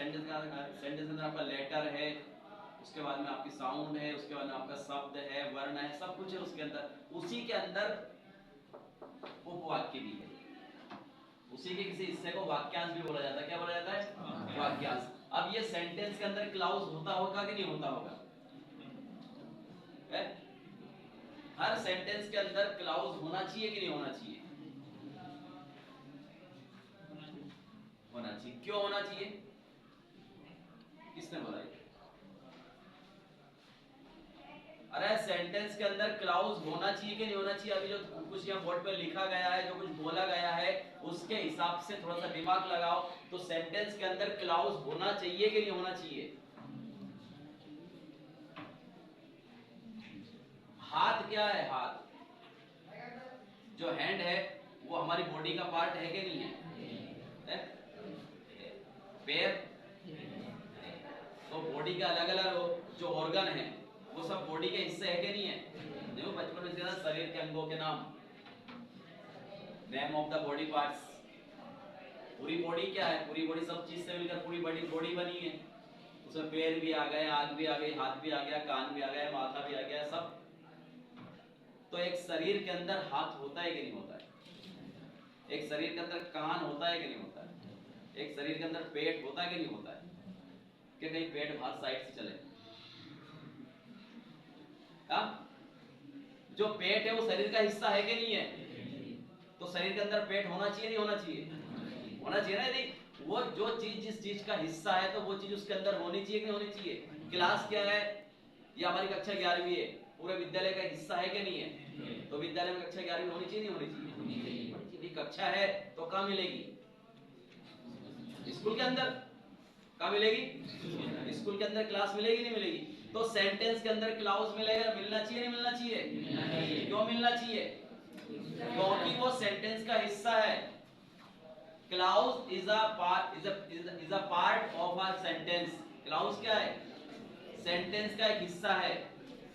Sentence के अंदर आपका लेटर है, उसके बाद में आपकी साउंड है, उसके बाद में आपका शब्द है, वर्ण है, सब कुछ है उसके अंदर। उसी के अंदर उपवाक्य भी है, उसी के किसी हिस्से को वाक्यांश भी बोला जाता है। क्या बोला जाता है? वाक्यांश। अब ये सेंटेंस के अंदर क्लाउज होता होगा कि नहीं होता होगा? है? हर सेंटेंस के अंदर क्लाउज होना चाहिए कि नहीं होना चाहिए? होना चाहिए। क्यों होना चाहिए? किसने बोला ये? अरे सेंटेंस के अंदर क्लाउज होना चाहिए कि नहीं होना चाहिए? अभी जो कुछ यहाँ बोर्ड पे लिखा गया है, जो कुछ बोला गया है, उसके हिसाब से थोड़ा सा दिमाग लगाओ। तो सेंटेंस के अंदर क्लाउज होना चाहिए कि नहीं होना चाहिए? हाथ क्या है? हाथ जो हैंड है वो हमारी बॉडी का पार्ट है कि नहीं है? पैर तो बॉडी के अलग अलग जो ऑर्गन है वो सब बॉडी के हिस्से है कि नहीं है? देखो बचपन में सीखा शरीर के अंगों के नाम, name of the body parts. पूरी बॉडी क्या है? पूरी बॉडी सब चीज से मिलकर पूरी बॉडी बॉडी बनी है। उसमें पैर भी आ गए, आंख भी आ गई, हाथ भी आ गया, कान भी आ गया, माथा भी आ गया, सब। तो एक शरीर के अंदर हाथ होता है कि नहीं होता है? एक शरीर के अंदर कान होता है कि नहीं होता है? एक शरीर के अंदर पेट होता है कि नहीं होता है? कि कहीं पेट बाहर साइड से चले? हा? जो पेट है वो शरीर का हिस्सा है कि नहीं है? तो शरीर के अंदर पेट होना चाहिए नहीं होना चाहिए? होना चाहिए ना। यदि वो जो चीज जिस चीज का हिस्सा है तो वो चीज उसके अंदर होनी चाहिए कि नहीं होनी चाहिए? क्लास क्या है? ये हमारी कक्षा 11वीं है, पूरे विद्यालय का हिस्सा है कि नहीं है? तो विद्यालय में कक्षा 11वीं होनी चाहिए नहीं होनी चाहिए? कक्षा है तो कहाँ मिलेगी? स्कूल के अंदर। कहाँ मिलेगी? स्कूल के अंदर क्लास मिलेगी नहीं मिलेगी? तो सेंटेंस के अंदर क्लाउज मिलेगा, मिलना चाहिए नहीं मिलना चाहिए? क्यों मिलना चाहिए? क्योंकि वो सेंटेंस का हिस्सा है। Clause is a part of a sentence. Clause क्या है? सेंटेंस का एक हिस्सा है,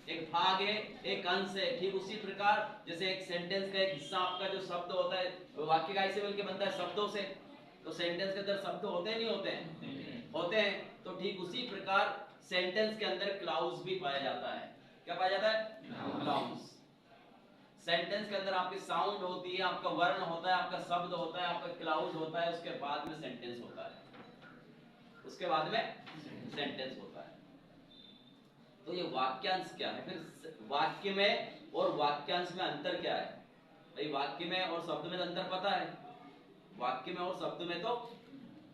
एक भाग है, एक अंश है। ठीक उसी प्रकार जैसे एक सेंटेंस का एक हिस्सा आपका जो शब्द होता है, वाक्य का ऐसे मिलकर बनता है शब्दों से। तो सेंटेंस के अंदर शब्द होते हैं नहीं होते हैं? होते हैं। तो ठीक उसी प्रकार सेंटेंस के अंदर क्लाउज भी पाया जाता है। क्या पाया जाता है? क्लाउज। सेंटेंस के अंदर आपकी साउंड होती है, आपका वर्ण होता है, आपका शब्द होता है, आपका क्लाउज होता है, उसके बाद में सेंटेंस होता है, उसके बाद में सेंटेंस होता है। तो ये वाक्यांश क्या है? फिर वाक्य में और वाक्यांश में अंतर क्या है? भाई वाक्य में और शब्द में अंतर पता है, वाक्य में और शब्द में तो